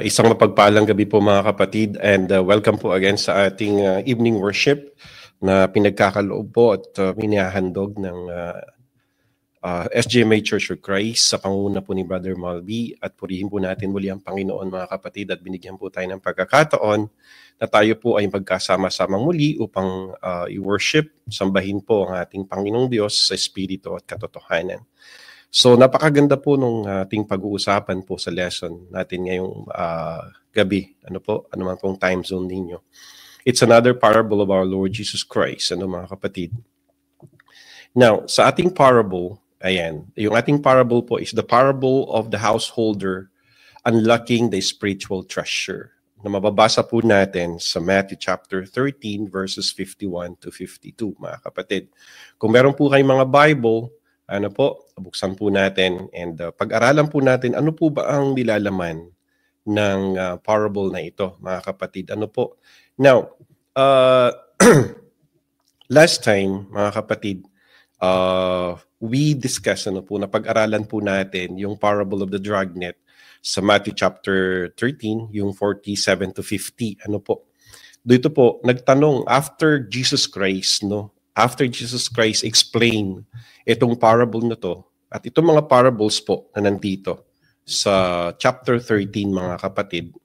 Isang mapagpalang gabi po mga kapatid, and welcome po again sa ating evening worship na pinagkakaloob po at minahandog ng SGMA Church of Christ sa panguna po ni Brother Malby, at purihin po natin muli ang Panginoon mga kapatid at binigyan po tayo ng pagkakataon na tayo po ay magkasama-samang muli upang i-worship, sambahin po ang ating Panginoong Diyos sa Espiritu at katotohanan. So napakaganda po nung ating pag-uusapan po sa lesson natin ngayong gabi. Ano po? Ano man pong time zone ninyo. It's another parable of our Lord Jesus Christ. Ano mga kapatid? Now, sa ating parable, ayan, yung ating parable po is the parable of the householder unlocking the spiritual treasure. Na mababasa po natin sa Matthew chapter 13 verses 51 to 52, mga kapatid. Kung meron po kayong mga Bible, ano po, buksan po natin and pag-aralan po natin ano po ba ang nilalaman ng parable na ito, mga kapatid. Ano po? Now, last time, mga kapatid, we discussed ano po, na pag-aralan po natin yung parable of the dragnet sa Matthew chapter 13, yung 47 to 50. Ano po? Dito po, nagtanong after Jesus Christ, no? After Jesus Christ explain itong parable na to, at itong mga parables po na nandito sa chapter 13, mga kapatid,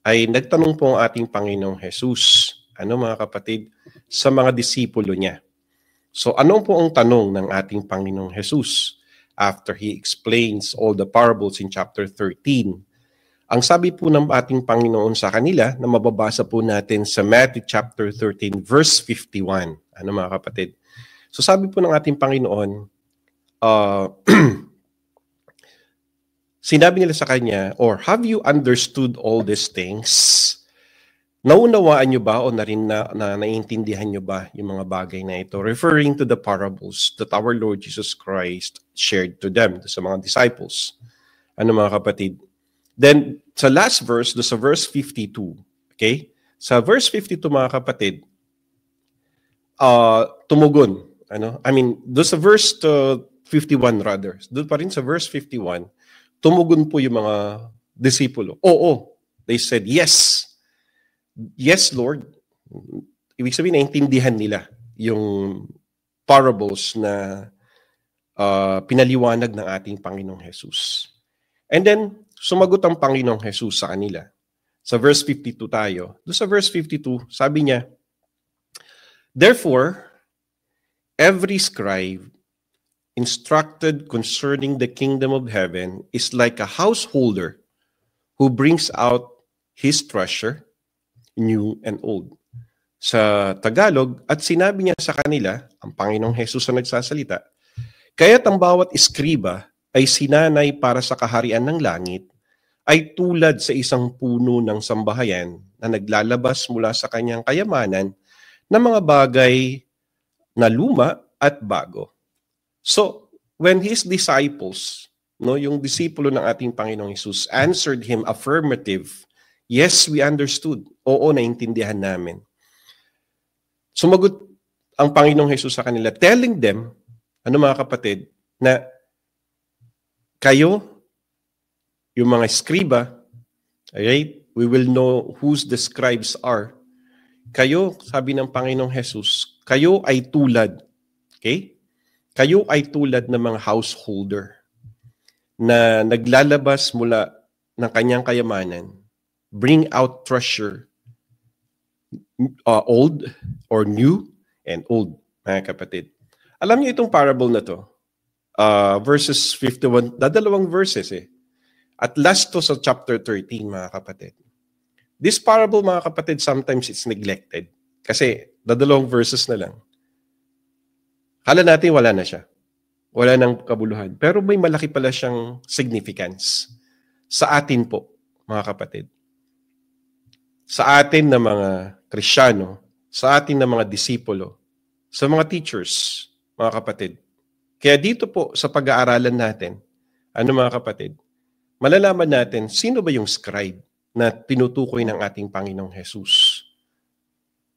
ay nagtanong po ang ating Panginoong Jesus, ano mga kapatid, sa mga disipulo niya. So ano po ang tanong ng ating Panginoong Jesus after He explains all the parables in chapter 13? Ang sabi po ng ating Panginoon sa kanila na mababasa po natin sa Matthew chapter 13 verse 51. Ano mga kapatid? So sabi po ng ating Panginoon, sinabi nila sa Kanya, or have you understood all these things? Naunawaan nyo ba o naiintindihan nyo ba yung mga bagay na ito? Referring to the parables that our Lord Jesus Christ shared to them, sa mga disciples. Ano mga kapatid? Then, sa last verse, sa verse 52, okay? Sa verse 52, mga kapatid, tumugon. Doon sa verse 51 rather, doon pa rin sa verse 51, tumugon po yung mga disipulo. Oo, they said, yes. Yes, Lord. Ibig sabihin, naintindihan nila yung parables na pinaliwanag ng ating Panginoong Jesus. And then, sumagot ang Panginoong Jesus sa kanila. Sa verse 52 tayo. Doon sa verse 52, sabi niya, therefore, every scribe instructed concerning the kingdom of heaven is like a householder who brings out his treasure, new and old. Sa Tagalog, at sinabi niya sa kanila, ang Panginoong Jesus ang nagsasalita, kaya't ang bawat iskriba ay sinanay para sa kaharian ng langit, ay tulad sa isang puno ng sambahayan na naglalabas mula sa kanyang kayamanan ng mga bagay na luma at bago. So, when his disciples, yung disipulo ng ating Panginoong Jesus, answered him affirmative, yes, we understood. Oo, naintindihan namin. Sumagot ang Panginoong Jesus sa kanila, telling them, mga kapatid, na kayo, yung mga skriba, right? We will know whose the scribes are. Kayo, sabi ng Panginoong Jesus, kayo ay tulad, okay? Kayo ay tulad ng mga householder na naglalabas mula ng kanyang kayamanan, bring out treasure, old or new and old, mga kapatid. Alam niyo itong parable na to, verses 51, dadalawang verses At last to sa chapter 13, mga kapatid. This parable, mga kapatid, sometimes it's neglected. Kasi dadalawang verses na lang. Kala natin wala na siya. Wala nang kabuluhan. Pero may malaki pala siyang significance sa atin po, mga kapatid. Sa atin na mga Kristiyano, sa atin na mga disipulo, sa mga teachers, mga kapatid. Kaya dito po sa pag-aaralan natin, mga kapatid, malalaman natin sino ba yung scribe na tinutukoy ng ating Panginoong Jesus.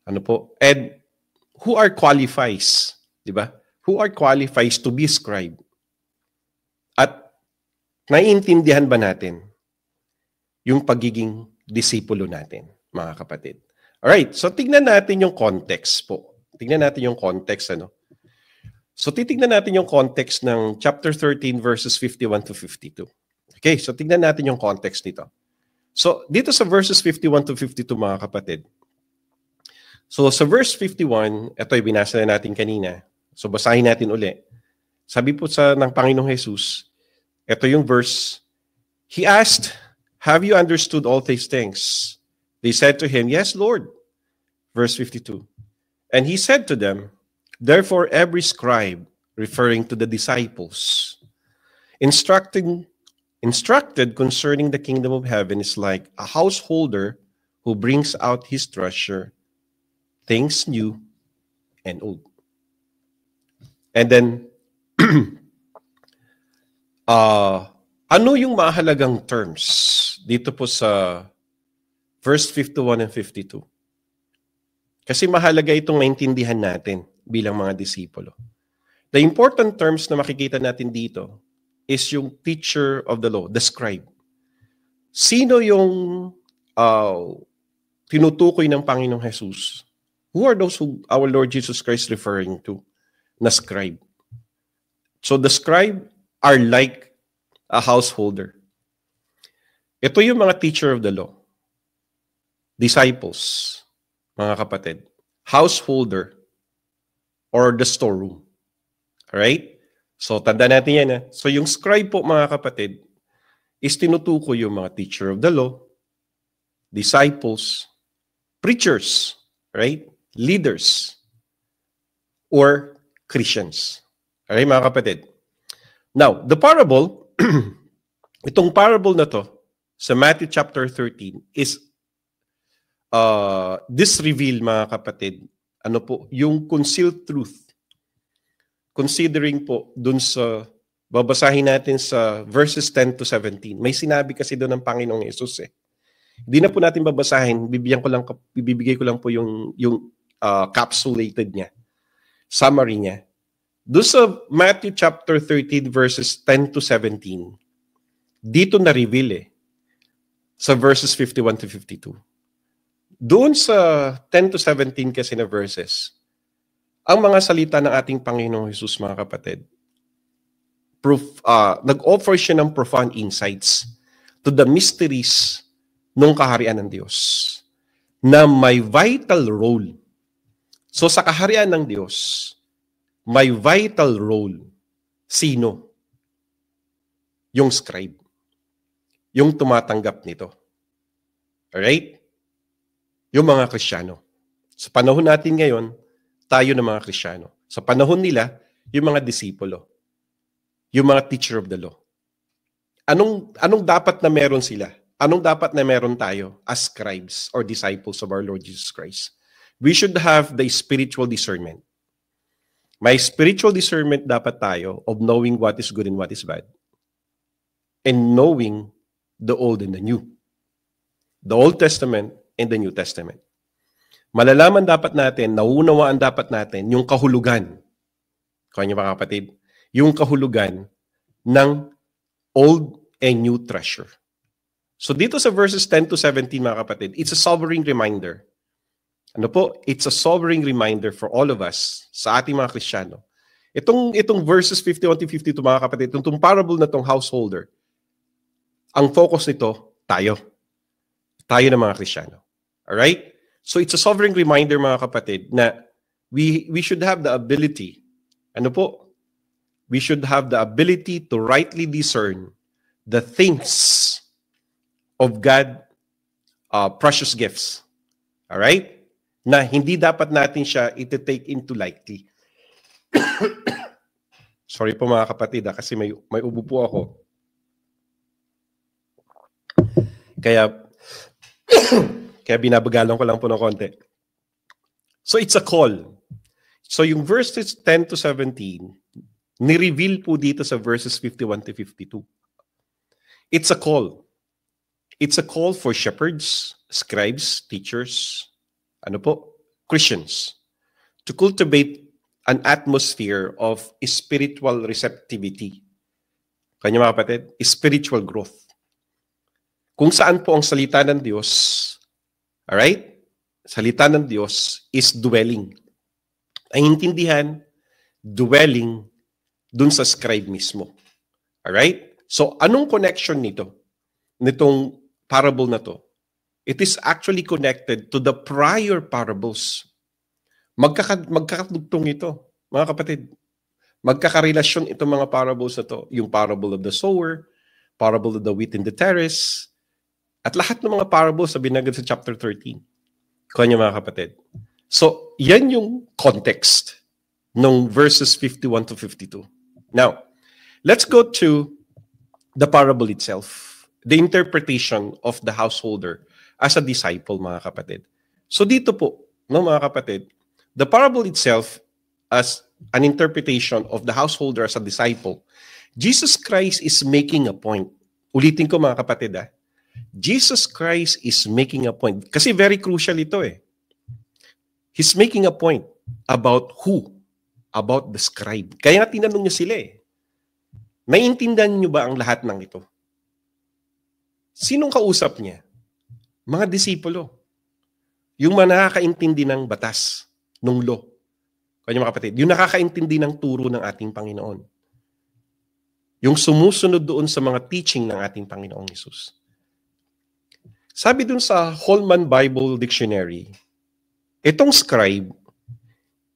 And who are qualifies, di ba? Who are qualifies to be scribe? At naiintindihan ba natin yung pagiging disipulo natin, mga kapatid. Alright, so tignan natin yung context po. Tignan natin yung context, ano? So titignan natin yung context ng chapter 13 verses 51 to 52. Okay, so tignan natin yung context nito. So dito sa verses 51 to 52, mga kapatid. So sa verse 51, ito ay binasa na natin kanina. So basahin natin uli. Sabi po ng Panginoong Jesus, ito yung verse, He asked, "Have you understood all these things?" They said to him, "Yes, Lord." Verse 52. And he said to them, "Therefore every scribe," referring to the disciples, instructed concerning the kingdom of heaven is like a householder who brings out his treasure, things new and old. And then, ano yung mahalagang terms dito po sa verse 51 and 52? Kasi mahalaga itong maintindihan natin bilang mga disipulo. The important terms na makikita natin dito is yung teacher of the law, the scribe. Sino yung tinutukoy ng Panginoong Jesus? Who are those who our Lord Jesus Christ referring to? Na scribe. So the scribe are like a householder. Ito yung mga teacher of the law. Disciples, mga kapatid. Householder or the storeroom. Alright? So tanda natin yan. So yung scribe po, mga kapatid, is tinutukoy yung mga teacher of the law, disciples, preachers, right? Leaders, or Christians. Alright, mga kapatid. Now, the parable, itong parable na to, sa Matthew chapter 13, is this reveal, mga kapatid, ano po, yung concealed truth. Considering po, dun sa, babasahin natin sa verses 10 to 17. May sinabi kasi doon ng Panginoong Yesus eh. Hindi na po natin babasahin, bibigay ko lang po yung capsulated niya. Summary niya. Doon sa Matthew chapter 13 verses 10 to 17, dito na-reveal sa verses 51 to 52. Doon sa 10 to 17 kasi na verses, ang mga salita ng ating Panginoong Jesus, mga kapatid, nag-offer siya ng profound insights to the mysteries ng kaharian ng Diyos na may vital role. So sa kaharian ng Diyos, may vital role. Sino? Yung scribe. Yung tumatanggap nito. Alright? Yung mga Kristiyano. Sa panahon natin ngayon, tayo na mga Kristiyano. Sa panahon nila, yung mga disipulo. Yung mga teacher of the law. Anong dapat na meron sila? Anong dapat na meron tayo as scribes or disciples of our Lord Jesus Christ? We should have the spiritual discernment. May spiritual discernment dapat tayo of knowing what is good and what is bad. And knowing the Old and the New. The Old Testament and the New Testament. Malalaman dapat natin, nauunawaan dapat natin yung kahulugan. Kaya niyo mga kapatid, yung kahulugan ng Old and New treasure. So dito sa verses 10 to 17, mga kapatid, it's a sobering reminder. Ano po? It's a sobering reminder for all of us sa ating mga Kristiyano. Itong verses 51 to 52, mga kapatid, itong parable na itong householder, ang focus nito, tayo. Tayo na mga Kristiyano. Alright? So it's a sobering reminder, mga kapatid, na we should have the ability, ano po? We should have the ability to rightly discern the things of God, precious gifts. Alright? Na hindi dapat natin siya iti-take into lightly. Sorry po mga kapatid kasi may ubo po ako. Kaya binabagalan ko lang po ng konti. So it's a call. So yung verses 10 to 17, ni-reveal po dito sa verses 51 to 52. It's a call. It's a call for shepherds, scribes, teachers, ano po? Christians, to cultivate an atmosphere of spiritual receptivity. Kanya mga kapatid, spiritual growth. kung saan po ang salita ng Diyos, alright? Salita ng Diyos is dwelling. Ang intindihan, dwelling dun sa scribe mismo. Alright? So, anong connection nitong parable na to? It is actually connected to the prior parables. Magkakadugtong ito, mga kapatid. Magkakarelasyon itong mga parables na to. Yung parable of the sower, parable of the wheat in the terrace, at lahat ng mga parables na binanggit sa chapter 13. Kanya mga kapatid. So, yan yung context ng verses 51 to 52. Now, let's go to the parable itself. The interpretation of the householder as a disciple, mga kapatid. So dito po, no, mga kapatid, the parable itself as an interpretation of the householder as a disciple, Jesus Christ is making a point. Ulitin ko, mga kapatid, Jesus Christ is making a point. Kasi very crucial ito eh. He's making a point about who? About the scribe. Kaya tinanong niya sila eh. Naiintindihan niyo ba ang lahat ng ito? Sinong kausap niya? Mga disipulo. Yung mga nakakaintindi ng batas, ng law. Kanya mga kapatid, yung nakakaintindi ng turo ng ating Panginoon. Yung sumusunod doon sa mga teaching ng ating Panginoong Hesus. Sabi dun sa Holman Bible Dictionary, itong scribe,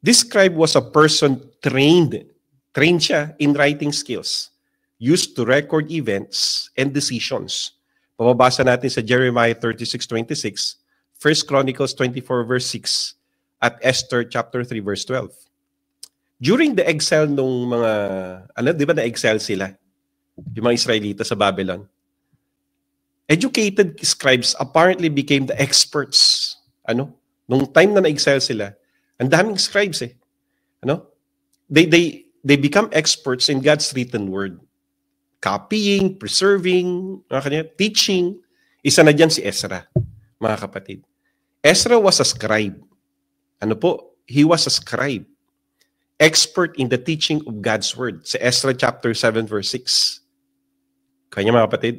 this scribe was a person trained siya in writing skills, used to record events and decisions. Pababasa natin sa Jeremiah 36:26, 1 Chronicles 24 verse 6, at Esther chapter 3 verse 12. During the exile nung mga, di ba na-exile sila? Yung mga Israelita sa Babylon. Educated scribes apparently became the experts. Nung time na na-exile sila, ang daming scribes eh. They become experts in God's written word. Copying, preserving, teaching. Isa na dyan si Ezra, mga kapatid. Ezra was a scribe. He was a scribe. Expert in the teaching of God's word. Sa Ezra chapter 7 verse 6. Kanya mga kapatid.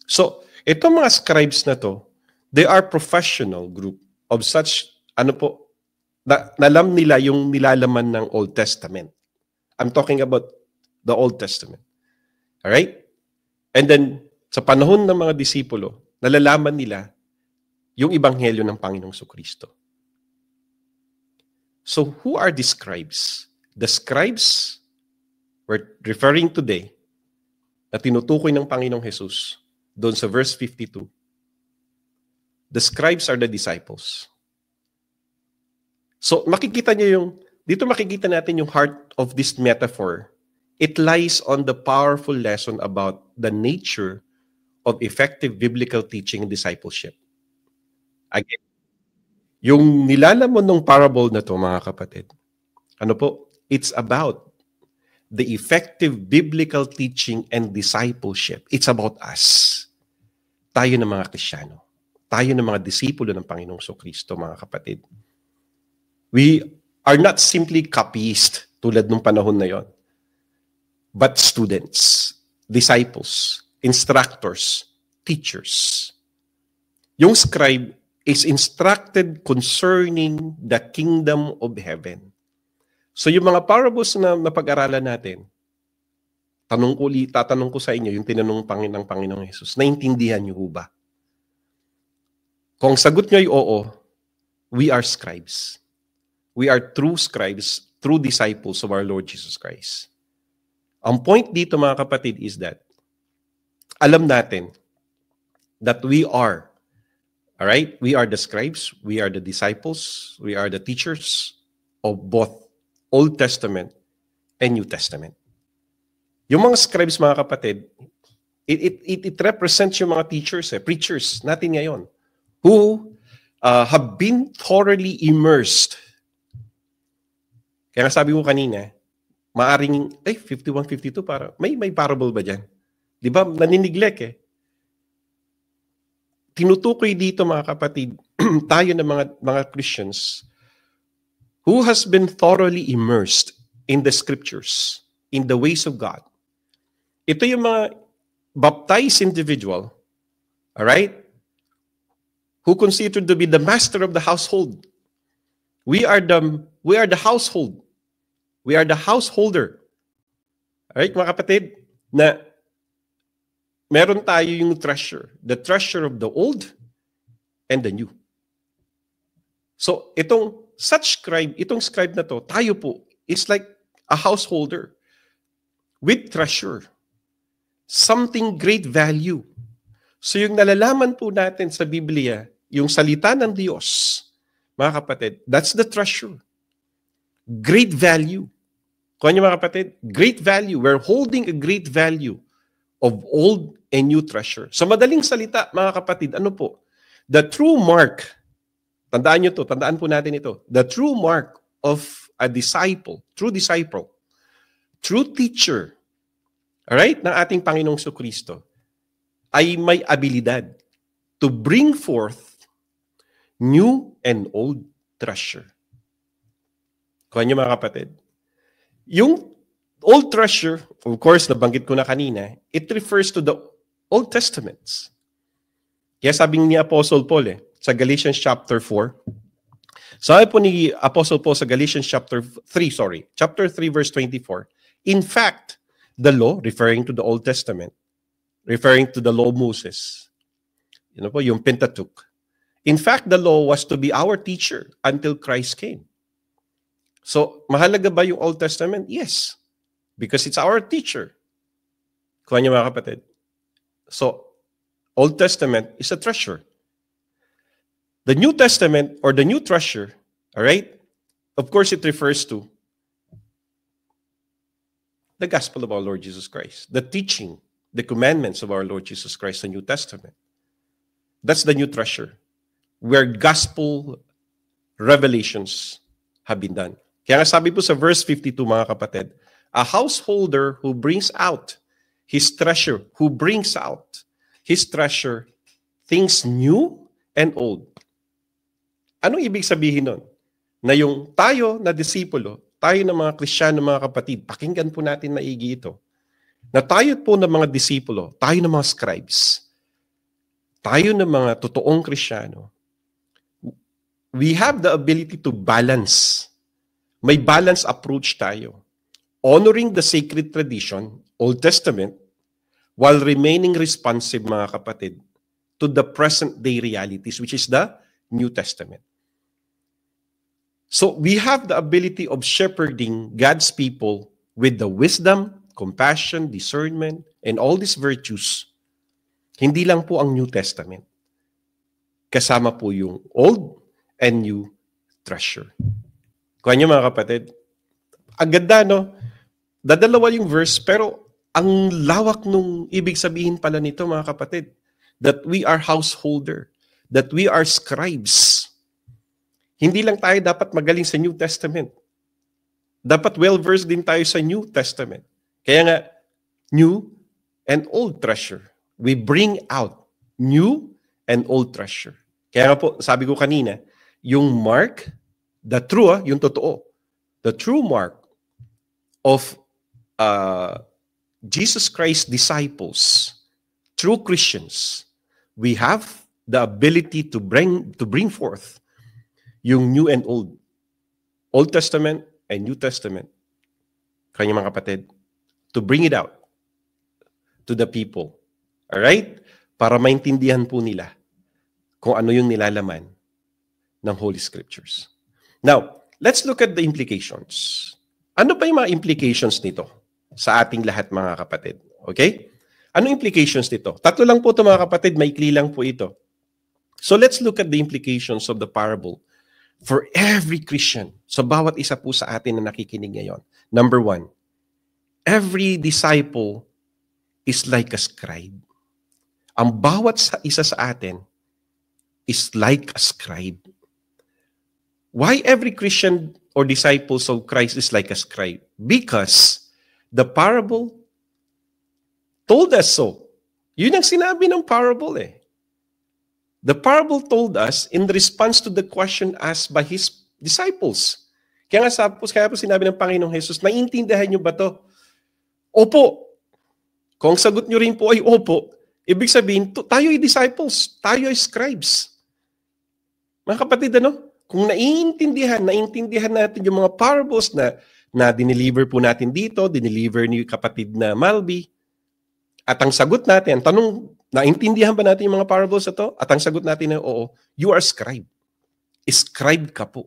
So, itong mga scribes na to, they are professional group of such, nalam nila yung nilalaman ng Old Testament. I'm talking about the Old Testament. Alright? And then, sa panahon ng mga disipulo, nalalaman nila yung ebanghelyo ng Panginoong Kristo. So, who are the scribes? The scribes we're referring today na tinutukoy ng Panginoong Jesus doon sa verse 52. The scribes are the disciples. So, makikita niyo dito makikita natin yung heart of this metaphor. It lies on the powerful lesson about the nature of effective biblical teaching and discipleship. Again, yung nilalamon ng parable na to, mga kapatid, it's about the effective biblical teaching and discipleship. It's about us. Tayo na mga Kristiyano. Tayo na mga disipulo ng Panginoong Kristo, mga kapatid. We are not simply copyists tulad nung panahon na yon, but students, disciples, instructors, teachers. Yung scribe is instructed concerning the kingdom of heaven. So yung mga parables na napag-aralan natin, tatanong ko sa inyo, yung tinanong ng Panginoong Jesus, naintindihan niyo ba? Kung sagot niyo ay oo, we are scribes. We are true scribes, true disciples of our Lord Jesus Christ. Ang point dito, mga kapatid, is that alam natin that we are, alright, we are the scribes, we are the disciples, we are the teachers of both Old Testament and New Testament. Yung mga scribes, mga kapatid, it represents yung mga teachers, preachers natin ngayon, who have been thoroughly immersed. Kaya sabi ko kanina, maaring, 51, 52, para, may parable ba dyan? Di ba, naniniglek Tinutukoy dito, mga kapatid, tayo na mga Christians who has been thoroughly immersed in the scriptures, in the ways of God. Ito yung mga baptized individual, All right? Who considered to be the master of the household. We are the household. We are the householder. All right, mga kapatid, na meron tayo yung treasure. The treasure of the old and the new. So, itong scribe na to, tayo po, is like a householder with treasure. Something great value. So, yung nalalaman po natin sa Biblia, yung salita ng Diyos, mga kapatid, that's the treasure. Great value. Kung ano mga kapatid, great value. We're holding a great value of old and new treasure. Sa madaling salita, mga kapatid, ano po? The true mark, tandaan nyo to, tandaan po natin ito, the true mark of a disciple, true teacher, alright, ng ating Panginoong Jesucristo, ay may abilidad to bring forth new and old treasure. Kung ano mga kapatid, yung old treasure, of course, nabanggit ko na kanina, it refers to the Old Testaments. Kaya sabi ni Apostle Paul sa Galatians chapter 4, sabi po ni Apostle Paul sa Galatians chapter 3 verse 24, in fact, the law, referring to the Old Testament, referring to the law of Moses, yung Pentateuch, in fact, the law was to be our teacher until Christ came. So, mahalaga ba yung Old Testament? Yes. Because it's our teacher. Kuha niyo mga kapatid. So, Old Testament is a treasure. The New Testament or the new treasure, all right? Of course, it refers to the gospel of our Lord Jesus Christ. The teaching, the commandments of our Lord Jesus Christ, the New Testament. That's the new treasure. Where gospel revelations have been done. Kaya nga sabi po sa verse 52, mga kapatid, a householder who brings out his treasure, things new and old. Anong ibig sabihin nun? Na yung tayo na disipulo, tayo na mga Kristiyano, mga kapatid, pakinggan po natin maigi ito, na tayo po na mga disipulo, tayo na mga scribes, tayo na mga totoong Kristiyano, we have the ability to balance. May balance approach tayo. Honoring the sacred tradition, Old Testament, while remaining responsive, mga kapatid, to the present-day realities, which is the New Testament. So, we have the ability of shepherding God's people with the wisdom, compassion, discernment, and all these virtues. Hindi lang po ang New Testament. Kasama po yung Old and New treasure. Kuha niyo mga kapatid, ang ganda, no? Dadalawa yung verse, pero ang lawak nung ibig sabihin pala nito, mga kapatid, that we are householder, that we are scribes. Hindi lang tayo dapat magaling sa New Testament. Dapat well-versed din tayo sa New Testament. Kaya nga, new and old treasure. We bring out new and old treasure. Kaya nga po, sabi ko kanina, yung mark, the true, yung totoo, the true mark of Jesus Christ disciples, true Christians, we have the ability to bring forth yung new and old, Old Testament and New Testament, kanyang mga kapatid, to bring it out to the people. Alright? Para maintindihan po nila kung ano yung nilalaman ng Holy Scriptures. Now, let's look at the implications. Ano pa yung mga implications nito sa ating lahat, mga kapatid? Okay? Ano implications nito? Tatlo lang po ito, mga kapatid. Maikli lang po ito. So let's look at the implications of the parable for every Christian. So bawat isa po sa atin na nakikinig ngayon. Number one, every disciple is like a scribe. Ang bawat isa sa atin is like a scribe. Why every Christian or disciples of Christ is like a scribe? Because the parable told us so. Yun ang sinabi ng parable eh. The parable told us in response to the question asked by his disciples. Kaya po sinabi ng Panginoong Jesus, naiintindihan niyo ba to? Opo. Kung sagot niyo rin po ay opo, Ibig sabihin, tayo ay disciples, tayo ay scribes. Mga kapatid, kung naintindihan natin yung mga parables na dineliver po natin dito, dineliver ni kapatid na Malby, at ang sagot natin, ang tanong, naintindihan ba natin yung mga parables na to? At ang sagot natin ay, oo, you are scribe. Scribe ka po.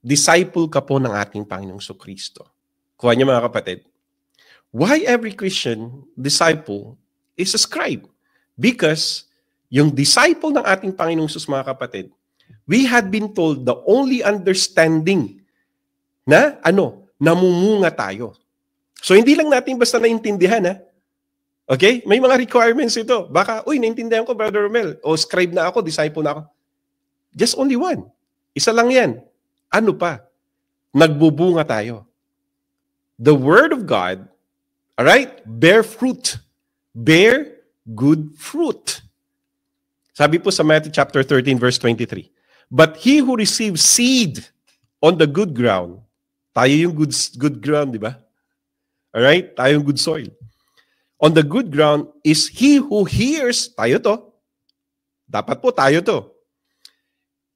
Disciple ka po ng ating Panginoong Kristo. Kuha niyo mga kapatid. Why every Christian disciple is a scribe? Because yung disciple ng ating Panginoong Jesus, mga kapatid, we had been told the only understanding na namumunga tayo. So hindi lang natin basta naintindihan, ha? Okay? May mga requirements ito. Baka, naintindihan ko, Brother Romel, o scribe na ako, disciple na ako. Just only one. Isa lang yan. Ano pa? Nagbubunga tayo. The Word of God, alright, bear fruit. Bear good fruit. Sabi po sa Matthew chapter 13, verse 23. But he who receives seed on the good ground, tayo yung good ground, di ba? Alright? Tayo yung good soil. On the good ground is he who hears, tayo to. Dapat po tayo to.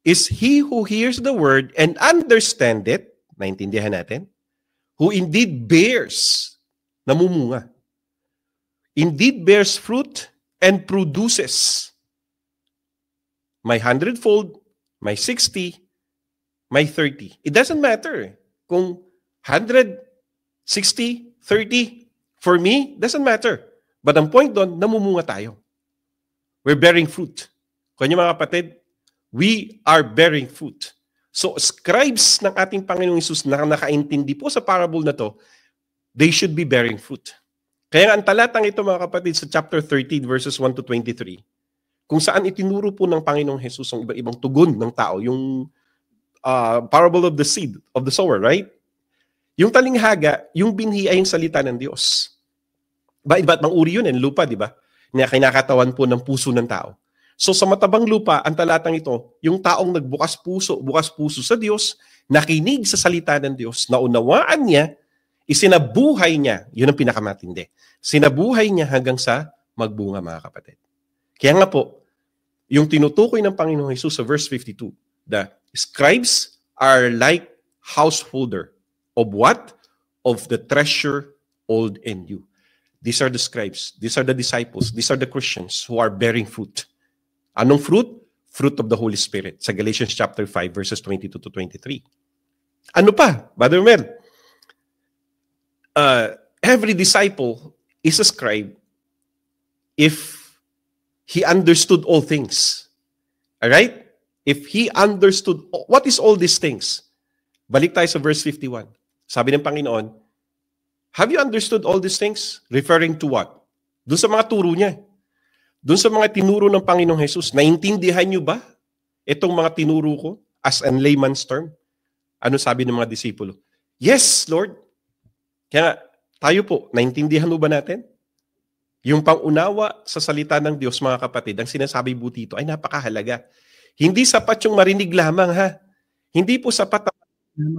Is he who hears the word and understand it, naintindihan natin, who indeed bears, namumunga, indeed bears fruit and produces. May 100-fold, may 60, may 30. It doesn't matter. Kung 100, 60, 30, for me, doesn't matter. But ang point doon, namumunga tayo. We're bearing fruit. Kung niyo mga kapatid, we are bearing fruit. So, scribes ng ating Panginoong Hesus na nakaintindi po sa parable na to, they should be bearing fruit. Kaya ang talatang ito, mga kapatid, sa chapter 13, verses 1 to 23, kung saan itinuro po ng Panginoong Hesus ang iba-ibang tugon ng tao, yung parable of the seed, of the sower, right? Yung talinghaga, yung binhi ay yung salita ng Diyos. Ba't mang uri yun, lupa, di ba? Na kinakatawan po ng puso ng tao. So sa matabang lupa, ang talatang ito, yung taong nagbukas puso sa Diyos, nakinig sa salita ng Diyos, naunawaan niya, isinabuhay niya, yun ang pinakamatindi. Sinabuhay niya hanggang sa magbunga, mga kapatid. Kaya nga po, yung tinutukoy ng Panginoong Hesus sa verse 52, the scribes are like householder of what? Of the treasure old and new. These are the scribes, these are the disciples, these are the Christians who are bearing fruit. Anong fruit? Fruit of the Holy Spirit. Sa Galatians chapter 5, verses 22 to 23. Ano pa, Brother Mel? Every disciple is a scribe if he understood all things. Alright? If he understood, what is all these things? Balik tayo sa verse 51. Sabi ng Panginoon, have you understood all these things? Referring to what? Doon sa mga turo niya. Doon sa mga tinuro ng Panginoong Hesus, naintindihan niyo ba itong mga tinuro ko as in layman's term? Ano sabi ng mga disipulo? Yes, Lord. Kaya tayo po, naintindihan mo ba natin? Yung pangunawa sa salita ng Diyos, mga kapatid, ang sinasabi po dito ay napakahalaga. Hindi sapat yung marinig lamang, ha? Hindi po sapat ang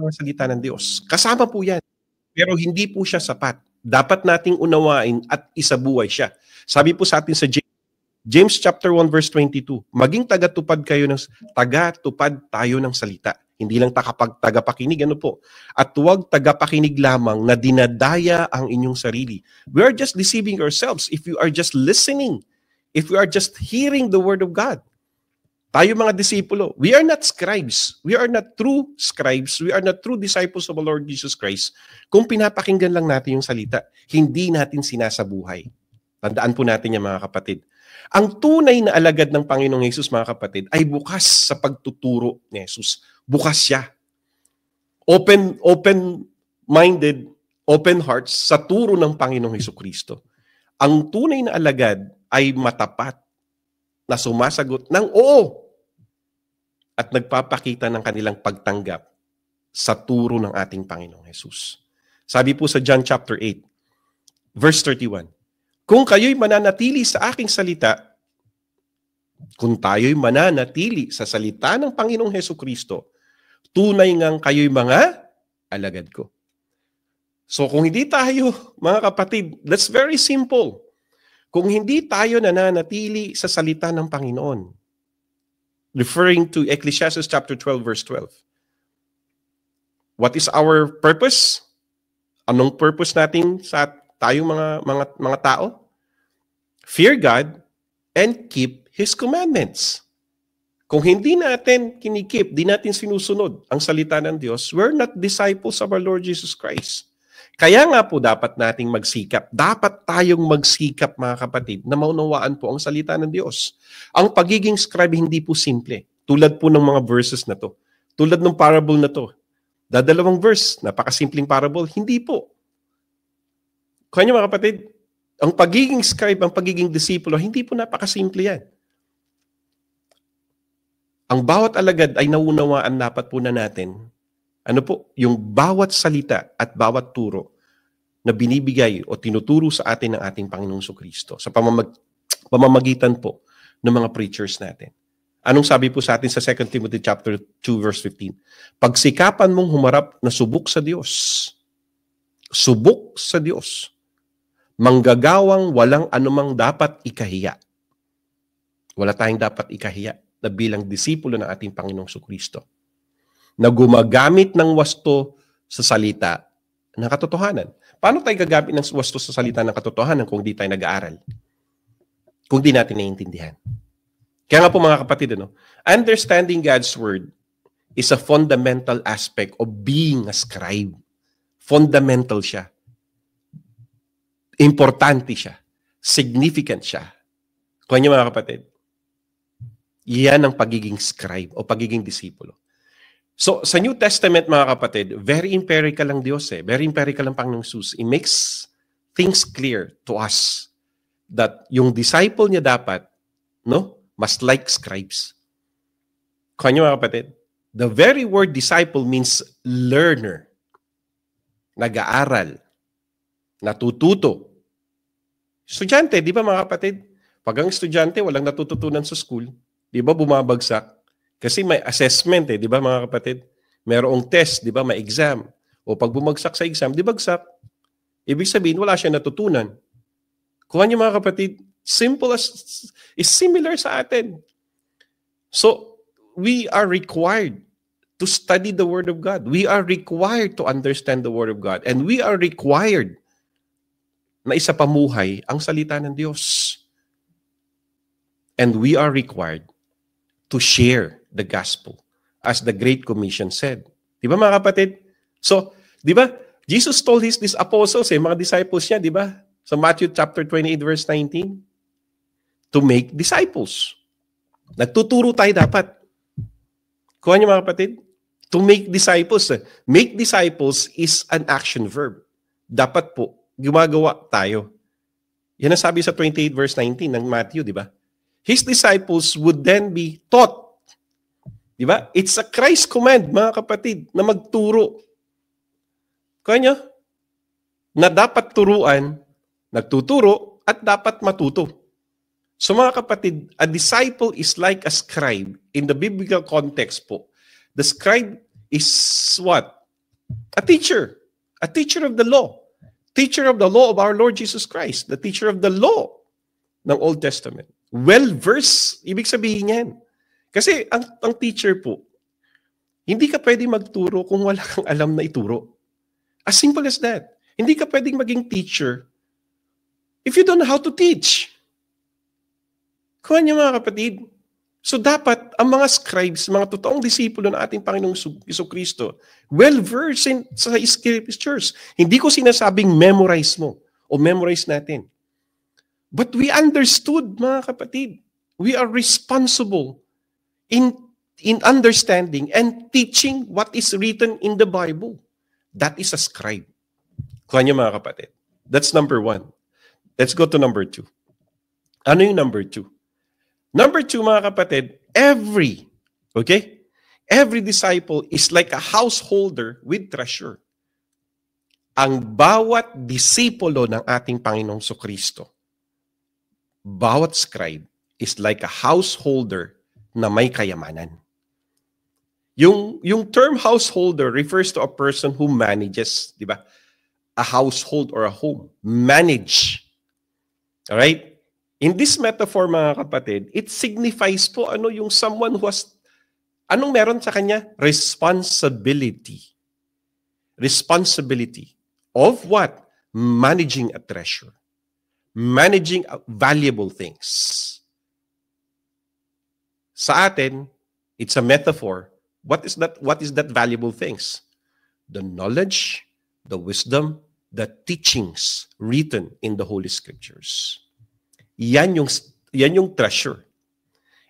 mga salita ng Diyos. Kasama po yan. Pero hindi po siya sapat. Dapat nating unawain at isabuhay siya. Sabi po sa atin sa James chapter 1 verse 22, maging tagatupad tayo ng salita. Hindi lang tagapakinig, At huwag tagapakinig lamang na dinadaya ang inyong sarili. We are just deceiving ourselves if you are just listening, if we are just hearing the word of God. Tayo mga disipulo, we are not scribes. We are not true scribes. We are not true disciples of the Lord Jesus Christ. Kung pinapakinggan lang natin yung salita, hindi natin sinasabuhay. Tandaan po natin yan, mga kapatid. Ang tunay na alagad ng Panginoong Hesus, mga kapatid, ay bukas sa pagtuturo ni Hesus. Bukas siya. Open-minded, open hearts sa turo ng Panginoong Hesukristo. Ang tunay na alagad ay matapat na sumasagot ng oo at nagpapakita ng kanilang pagtanggap sa turo ng ating Panginoong Hesus. Sabi po sa John chapter 8, verse 31, kung kayo'y mananatili sa aking salita, kung tayo'y mananatili sa salita ng Panginoong Hesukristo, tunay ngang kayo'y mga alagad ko. So kung hindi tayo, mga kapatid, that's very simple. kung hindi tayo nananatili sa salita ng Panginoon. Referring to Ecclesiastes chapter 12, verse 12. What is our purpose? Anong purpose natin sa tayong mga tao? Fear God and keep His commandments. Kung hindi natin kinikip, di natin sinusunod ang salita ng Diyos, we're not disciples of our Lord Jesus Christ. Kaya nga po dapat nating magsikap. Dapat tayong magsikap, mga kapatid, na maunawaan po ang salita ng Diyos. Ang pagiging scribe hindi po simple. Tulad po ng mga verses na to. Tulad ng parable na to. Dadalawang verse, napakasimpleng parable. Hindi po. Kaya mga kapatid, ang pagiging scribe, ang pagiging disipulo, hindi po napakasimple yan. Ang bawat alagad ay naunawaan dapat po na natin, ano po, yung bawat salita at bawat turo na binibigay o tinuturo sa atin ng ating Panginoong Kristo sa pamamagitan po ng mga preachers natin. Anong sabi po sa atin sa 2 Timothy chapter 2 verse 15? Pagsikapan mong humarap na subok sa Diyos. Subok sa Diyos. Manggagawang walang anumang dapat ikahiya. Wala tayong dapat ikahiya na bilang disipulo ng ating Panginoong Kristo na gumagamit ng wasto sa salita ng katotohanan. Paano tayo gagamit ng wasto sa salita ng katotohanan kung di tayo nag-aaral? Kung di natin naiintindihan. Kaya nga po mga kapatid, understanding God's Word is a fundamental aspect of being a scribe. Fundamental siya. Importante siya. Significant siya. Kaya niyo mga kapatid, iyan ang pagiging scribe o pagiging disipulo. So, sa New Testament, mga kapatid, very empirical ang Diyos Very empirical ang Panginoong Jesus. It makes things clear to us that yung disciple niya dapat, must like scribes. Kaya niyo mga kapatid, the very word disciple means learner. Nag-aaral. Natututo. Estudyante, di ba mga kapatid? Pag ang estudyante walang natututunan sa school, di ba bumabagsak? Kasi may assessment di ba mga kapatid? Merong test, di ba? May exam. O pag bumagsak sa exam, di bagsak. Ibig sabihin, wala siya natutunan. Kuha niyo mga kapatid, is similar sa atin. So, we are required to study the Word of God. We are required to understand the Word of God. And we are required na isapamuhay ang salita ng Diyos. And we are required to share the gospel as the Great Commission said. Di ba mga kapatid? So, di ba, Jesus told his apostles, mga disciples niya, di ba? Sa Matthew chapter 28 verse 19, to make disciples. Nagtuturo tayo dapat. Kuha niyo mga kapatid? To make disciples. Make disciples is an action verb. Dapat po, gumagawa tayo. Yan ang sabi sa 28 verse 19 ng Matthew, di ba? His disciples would then be taught. Di ba? It's a Christ command, mga kapatid, na magturo. Kaya niyo? Na dapat turuan, nagtuturo, at dapat matuto. So mga kapatid, a disciple is like a scribe in the biblical context po. The scribe is what? A teacher. A teacher of the law. Teacher of the law of our Lord Jesus Christ. The teacher of the law ng Old Testament. Well-versed, ibig sabihin yan. Kasi ang teacher po, hindi ka pwedeng magturo kung wala kang alam na ituro. As simple as that. Hindi ka pwedeng maging teacher if you don't know how to teach. Kuha niyo mga kapatid. So dapat ang mga scribes, mga totoong disipulo ng ating Panginoong Jesucristo, well-versed sa scriptures. Hindi ko sinasabing memorize mo o memorize natin. But we understood, mga kapatid. We are responsible in understanding and teaching what is written in the Bible. That is a scribe. Kuha niyo mga kapatid. That's number 1. Let's go to number 2. Ano yung number 2? Number 2, mga kapatid, every disciple is like a householder with treasure. Ang bawat disipulo ng ating Panginoong Jesucristo, bawat scribe is like a householder na may kayamanan. Yung term householder refers to a person who manages, di ba? A household or a home. Manage. Alright? In this metaphor, mga kapatid, it signifies po yung someone who has, anong meron sa kanya? Responsibility. Responsibility of what? Managing a treasure. Managing valuable things. Sa atin, it's a metaphor. What is that? What is that valuable things? The knowledge, the wisdom, the teachings written in the Holy Scriptures. Yan yung treasure.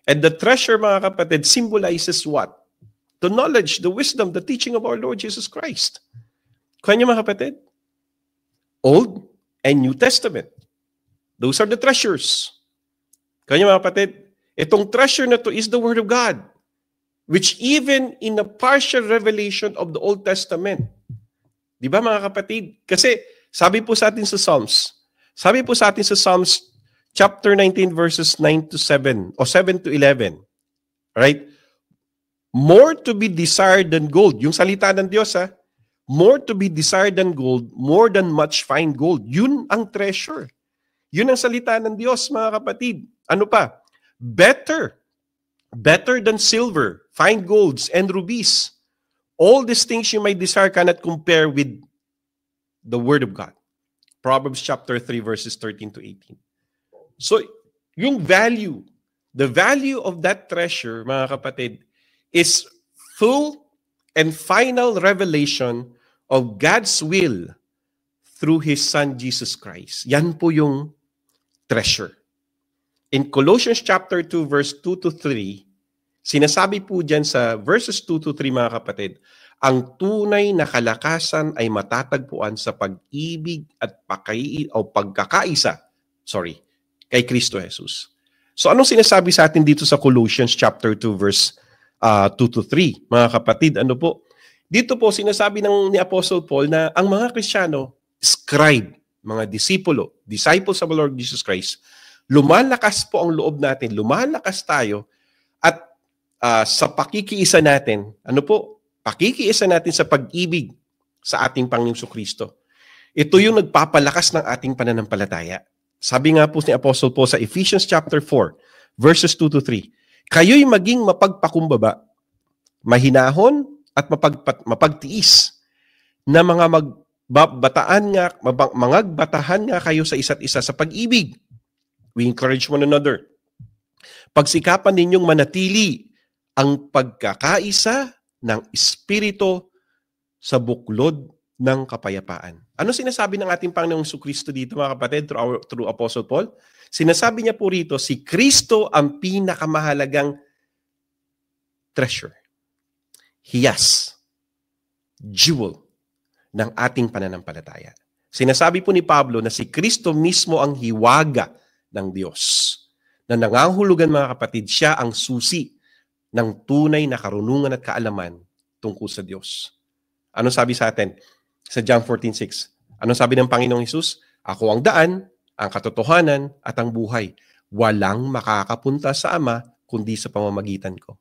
And the treasure, mga kapatid, symbolizes what? The knowledge, the wisdom, the teaching of our Lord Jesus Christ. Kaya niyo, mga kapatid? Old and New Testament. Those are the treasures. Kaya niyo, mga kapatid? Itong treasure na to is the Word of God, which even in the partial revelation of the Old Testament, di ba, mga kapatid? Kasi sabi po sa atin sa Psalms chapter 19 verses 9 to 7 o 7 to 11, right? More to be desired than gold. Yung salita ng Diyos, more to be desired than gold, more than much fine gold. Yun ang treasure. Yun ang salita ng Diyos, mga kapatid. Ano pa? Better than silver, fine golds, and rubies. All these things you may desire cannot compare with the Word of God. Proverbs chapter 3 verses 13 to 18. So, yung value, the value of that treasure, mga kapatid, is full and final revelation of God's will through His Son, Jesus Christ. Yan po yung treasure. In Colossians chapter 2, verse 2 to 3, sinasabi po dyan sa verses 2 to 3, mga kapatid, ang tunay na kalakasan ay matatagpuan sa pag-ibig at pagkakaisa, kay Kristo Jesus. So anong sinasabi sa atin dito sa Colossians chapter 2, verse 2 to 3, mga kapatid? Ano po? Dito po sinasabi ni Apostle Paul na ang mga Kristiyano, scribe, mga disciples of the Lord Jesus Christ, lumalakas po ang loob natin, lumalakas tayo, at sa pakikiisa natin, pakikiisa natin sa pag-ibig sa ating Panginoong Kristo. Ito yung nagpapalakas ng ating pananampalataya. Sabi nga po ni Apostle Paul sa Ephesians chapter 4, verses 2 to 3, kayo'y maging mapagpakumbaba, mahinahon at mapagtiis na magbatahan nga kayo sa isa't isa sa pag-ibig. We encourage one another. Pagsikapan ninyong manatili ang pagkakaisa ng Espiritu sa buklod ng kapayapaan. Ano sinasabi ng ating Panginoong Kristo dito, mga kapatid, through Apostle Paul? Sinasabi niya po rito, si Kristo ang pinakamahalagang treasure. Hiyas, jewel ng ating pananampalataya. Sinasabi po ni Pablo na si Kristo mismo ang hiwaga ng Diyos. Na nangangahulugan, mga kapatid, siya ang susi ng tunay na karunungan at kaalaman tungkol sa Diyos. Ano sabi sa atin? Sa John 14:6. Ano sabi ng Panginoong Hesus? Ako ang daan, ang katotohanan, at ang buhay. Walang makakapunta sa Ama kundi sa pamamagitan ko.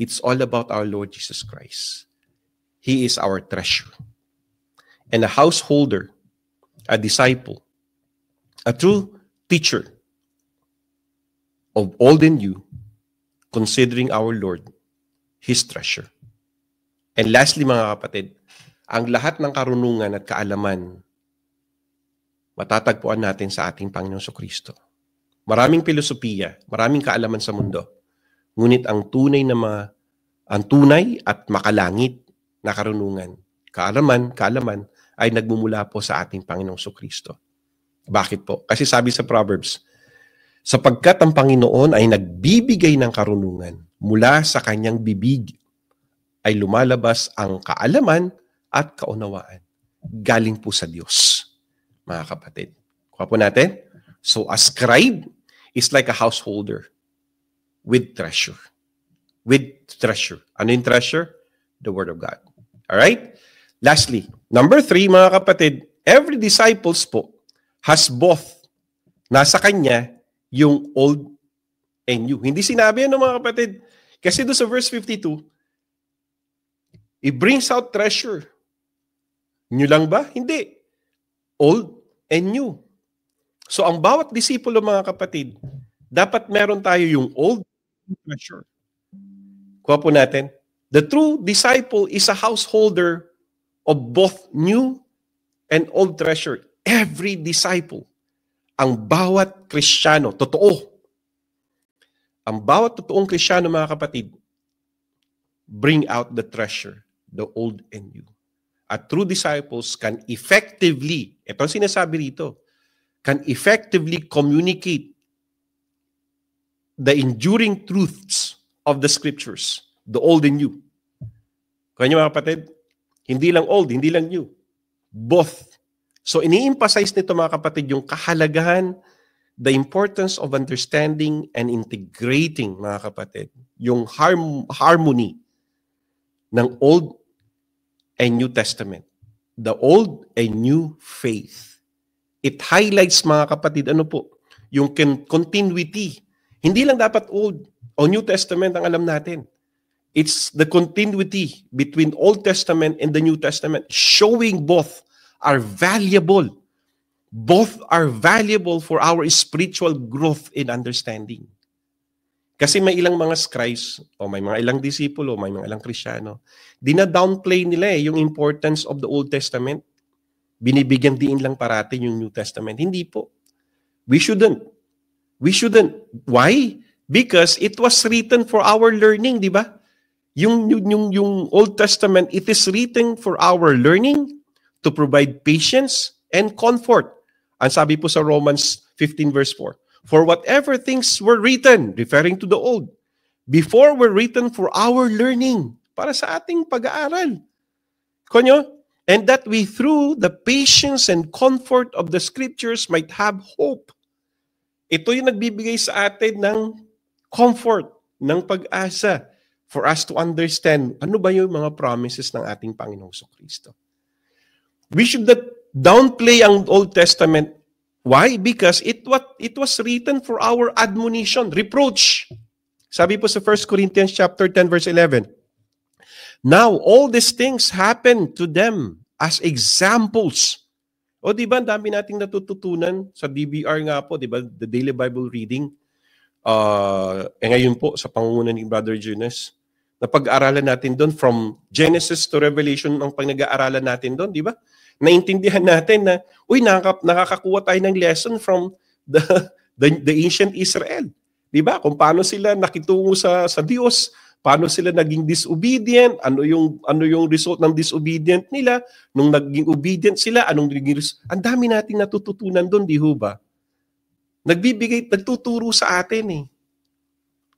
It's all about our Lord Jesus Christ. He is our treasure. And a householder, a disciple, a true teacher of old and new, considering our Lord, His treasure. And lastly, mga kapatid, ang lahat ng karunungan at kaalaman matatagpuan natin sa ating Panginoong Kristo. Maraming filosofiya, maraming kaalaman sa mundo. Ngunit ang tunay at makalangit na karunungan, kaalaman ay nagmumula po sa ating Panginoong Kristo. Bakit po? Kasi sabi sa Proverbs, sapagkat ang Panginoon ay nagbibigay ng karunungan, mula sa kanyang bibig ay lumalabas ang kaalaman at kaunawaan. Galing po sa Diyos, mga kapatid. Kuha po natin. So, a scribe is like a householder with treasure. With treasure. Ano yung treasure? The Word of God. Alright? Lastly, number 3, mga kapatid, every disciples po has both. Nasa kanya yung old and new. Hindi sinabi yan, mga kapatid. Kasi doon sa verse 52, it brings out treasure. New lang ba? Hindi. Old and new. So ang bawat disipulo, mga kapatid, dapat meron tayo yung old treasure. Kuha po natin. The true disciple is a householder of both new and old treasure. Every disciple, ang bawat Kristiyano, totoo. Ang bawat totoong Kristiyano, mga kapatid, bring out the treasure, the old and new. At true disciples can effectively, ito ang sinasabi rito, can effectively communicate the enduring truths of the scriptures, the old and new. Kaya mga kapatid, hindi lang old, hindi lang new. Both. So ini-emphasize nito, mga kapatid, yung kahalagahan, the importance of understanding and integrating, mga kapatid, yung harmony ng Old and New Testament. The Old and New Faith. It highlights, mga kapatid, ano po, yung continuity. Hindi lang dapat Old o New Testament ang alam natin. It's the continuity between Old Testament and the New Testament, showing both are valuable. Both are valuable for our spiritual growth in understanding. Kasi may ilang mga scribes, o may mga ilang disipulo, may mga ilang Kristiyano, dina-downplay nila yung importance of the Old Testament. Binibigyan din lang parati yung New Testament. Hindi po. We shouldn't. We shouldn't. Why? Because it was written for our learning, di ba? Yung Old Testament, it is written for our learning to provide patience and comfort. Ang sabi po sa Romans 15 verse 4, for whatever things were written, referring to the old, before were written for our learning, para sa ating pag-aaral. Konyo? And that we through the patience and comfort of the scriptures might have hope. Ito yung nagbibigay sa atin ng comfort, ng pag-asa, for us to understand ano ba yung mga promises ng ating Panginoong Kristo. We should not downplay ang Old Testament. Why? Because it was written for our admonition, reproach. Sabi po sa 1 Corinthians chapter 10 verse 11. Now all these things happen to them as examples. O di ba, ang dami nating natututunan sa DBR nga po, di ba, the Daily Bible Reading. Ngayon po sa pangunguna ni Brother Jonas, na pag-aaralan natin doon from Genesis to Revelation ang pag-nag-aaralan natin doon, di ba? Naintindihan natin na, nakakakuha tayo ng lesson from the ancient Israel. Di ba? Kung paano sila nakitungo sa Diyos, paano sila naging disobedient, ano yung result ng disobedient nila, nung naging obedient sila, anong naging result. Ang dami nating natututunan doon, di ho ba? Nagtuturo sa atin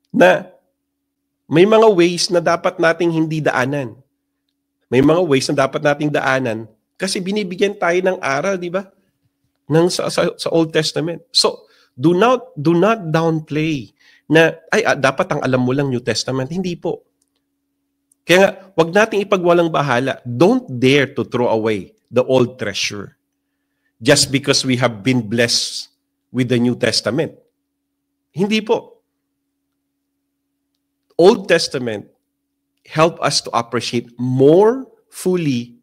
na may mga ways na dapat nating hindi daanan. May mga ways na dapat nating daanan kasi binibigyan tayo ng aral, di ba? Sa Old Testament. So, do not downplay na, dapat ang alam mo lang New Testament. Hindi po. Kaya nga, wag nating ipagwalang bahala. Don't dare to throw away the old treasure just because we have been blessed with the New Testament. Hindi po. Old Testament help us to appreciate more fully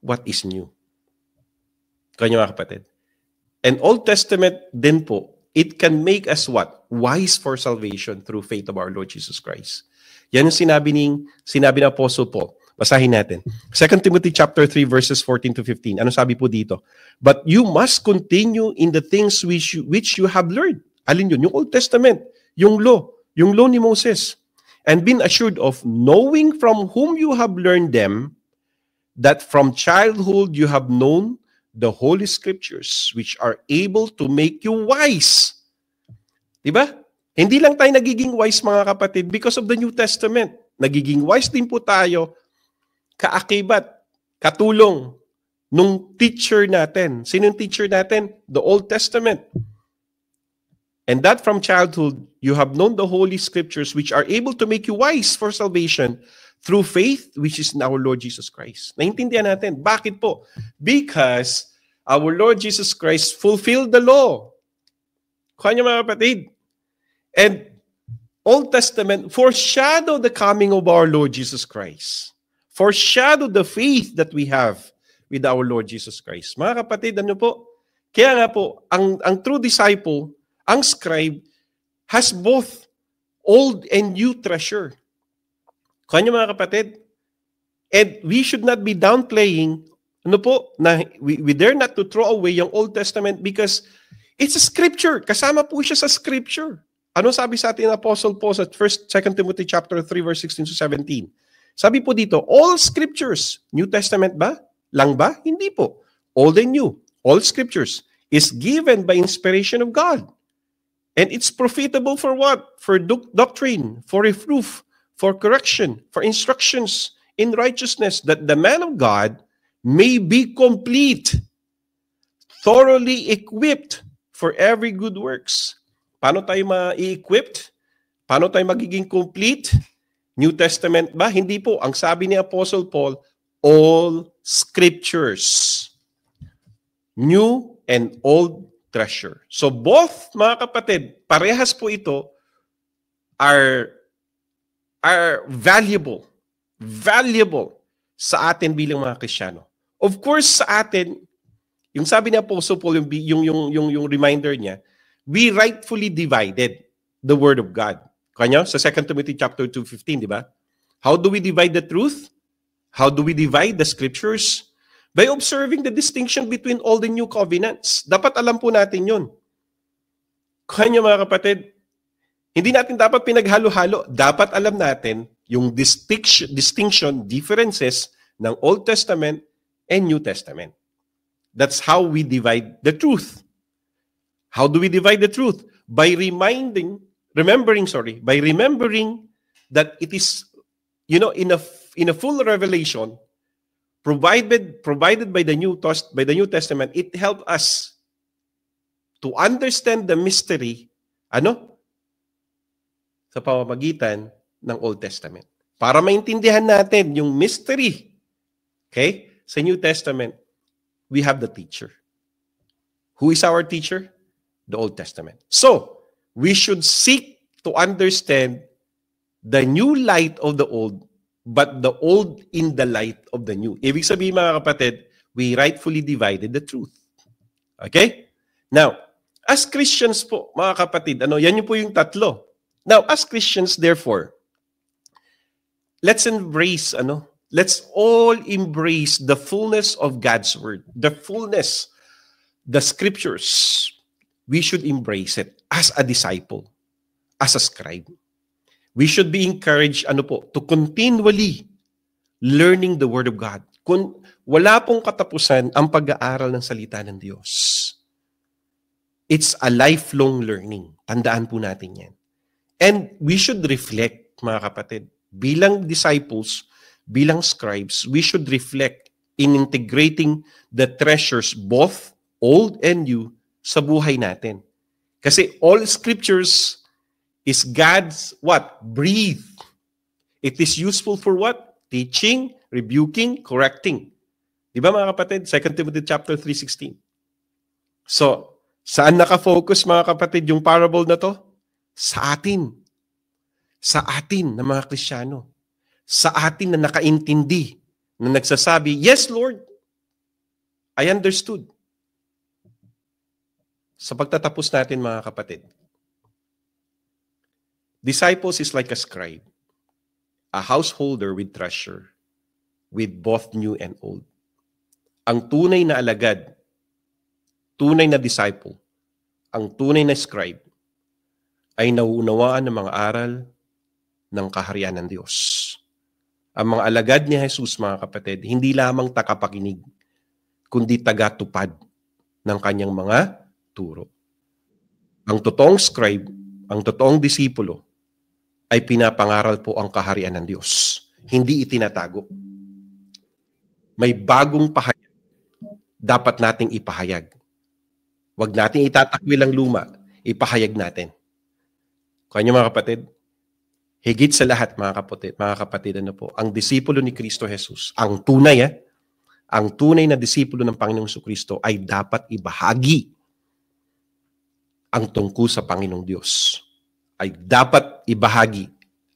what is new. Kanya mga kapatid. And Old Testament din po, it can make us what? Wise for salvation through faith of our Lord Jesus Christ. Yan yung sinabi ni Apostle Paul. Basahin natin. 2 Timothy chapter 3 verses 14 to 15. Ano sabi po dito? But you must continue in the things which you have learned. Alin yun? Yung Old Testament, yung law ni Moses. And been assured of knowing from whom you have learned them, that from childhood you have known the Holy Scriptures, which are able to make you wise. Diba? Hindi lang tayo nagiging wise, mga kapatid, because of the New Testament. Nagiging wise din po tayo kaakibat, katulong nung teacher natin. Sino yung teacher natin? The Old Testament. And that from childhood, you have known the Holy Scriptures, which are able to make you wise for salvation through faith, which is in our Lord Jesus Christ. Naintindihan natin. Bakit po? Because our Lord Jesus Christ fulfilled the law. Kuha niyo mga kapatid. And Old Testament foreshadow the coming of our Lord Jesus Christ. Foreshadow the faith that we have with our Lord Jesus Christ. Mga kapatid, ano po? Kaya nga po, ang true disciple, ang scribe, has both old and new treasure. Kanya mga kapatid, and we should not be downplaying, ano po, na we dare not to throw away yung Old Testament because it's a scripture. Kasama po siya sa scripture. Ano sabi sa atin ng Apostle Paul sa 2 Timothy chapter 3 verse 16 to 17? Sabi po dito, all scriptures, New Testament ba? Lang ba? Hindi po. Old and new, all scriptures is given by inspiration of God. And it's profitable for what? For doctrine, for reproof, for correction, for instructions in righteousness, that the man of God may be complete, thoroughly equipped for every good works. Paano tayo ma-equipped? Paano tayo magiging complete? New Testament ba? Hindi po. Ang sabi ni Apostle Paul, all scriptures. New and old treasure. So both, mga kapatid, parehas po ito are valuable. Valuable sa atin bilang mga Kristiyano. Of course, sa atin, yung sabi ni Apostle Paul, yung reminder niya, we rightfully divided the Word of God. Kanya, sa 2 Timothy chapter 2:15, di ba? How do we divide the truth? How do we divide the scriptures? By observing the distinction between old and new covenants. Dapat alam po natin yun. Kanya mga kapatid, hindi natin dapat pinaghalo-halo. Dapat alam natin yung distinction, differences ng Old Testament and New Testament. That's how we divide the truth. How do we divide the truth? By remembering that it is, in a full revelation, provided by the New Testament, it helps us to understand the mystery, sa pamamagitan ng Old Testament. Para maintindihan natin yung mystery, okay, sa New Testament, we have the teacher. Who is our teacher? The Old Testament. So, we should seek to understand the new light of the old, but the old in the light of the new. Ibig sabihin mga kapatid, we rightfully divided the truth. Okay? Now, as Christians po, mga kapatid, yan po yung tatlo. Now, as Christians, therefore, let's all embrace the fullness of God's Word. The fullness, the scriptures. We should embrace it as a disciple, as a scribe. We should be encouraged, to continually learning the Word of God. Kung wala pong katapusan ang pag-aaral ng salita ng Diyos. It's a lifelong learning. Tandaan po natin yan. And we should reflect, mga kapatid, bilang disciples, bilang scribes, we should reflect in integrating the treasures, both old and new, sa buhay natin. Kasi all scriptures is God's what? Breathe. It is useful for what? Teaching, rebuking, correcting. Di ba mga kapatid? 2 Timothy chapter 3:16. So, saan nakafocus mga kapatid yung parable na to? Sa atin. Sa atin na mga Kristiyano. Sa atin na nakaintindi, na nagsasabi, yes Lord, I understood. Sa pagtatapos natin mga kapatid, disciples is like a scribe, a householder with treasure, with both new and old. Ang tunay na alagad, tunay na disciple, ang tunay na scribe, ay nauunawaan ng mga aral ng kaharian ng Diyos. Ang mga alagad ni Jesus, mga kapatid, hindi lamang takapakinig, kundi tagatupad ng kanyang mga turo. Ang totoong scribe, ang totoong disipulo, ay pinapangaral po ang kaharian ng Diyos. Hindi itinatago. May bagong pahayag. Dapat nating ipahayag. Huwag nating itatakwil ang luma. Ipahayag natin. Kanya mga kapatid, higit sa lahat mga kapatid, ang disipulo ni Kristo Jesus, ang tunay na disipulo ng Panginoong Kristo ay dapat ibahagi ang tungkol sa Panginoong Diyos. Ay dapat ibahagi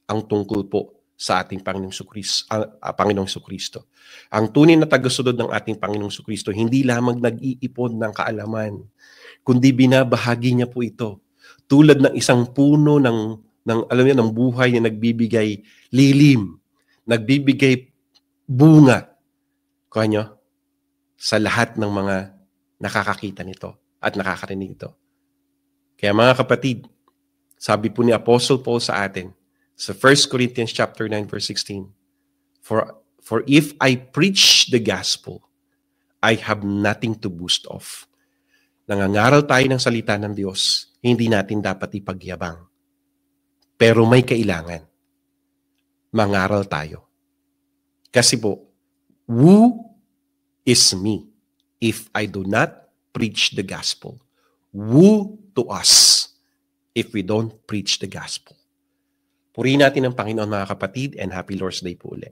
ang tungkol po sa ating Panginoong Kristo. Ang tunay na tagasunod ng ating Panginoong Kristo, hindi lamang nag-iipon ng kaalaman, kundi binabahagi niya po ito. Tulad ng isang puno ng buhay na nagbibigay lilim, nagbibigay bunga, kanyo, sa lahat ng mga nakakakita nito at nakakarinig ito. Kaya mga kapatid, sabi po ni Apostle Paul sa atin, sa 1 Corinthians chapter 9 verse 16, For if I preach the gospel, I have nothing to boast of. Nangangaral tayo ng salita ng Diyos, hindi natin dapat ipagyabang. Pero may kailangan. Mangaral tayo. Kasi po, who is me if I do not preach the gospel? Who to us if we don't preach the gospel? Purihin natin ang Panginoon mga kapatid, and happy Lord's Day po ulit.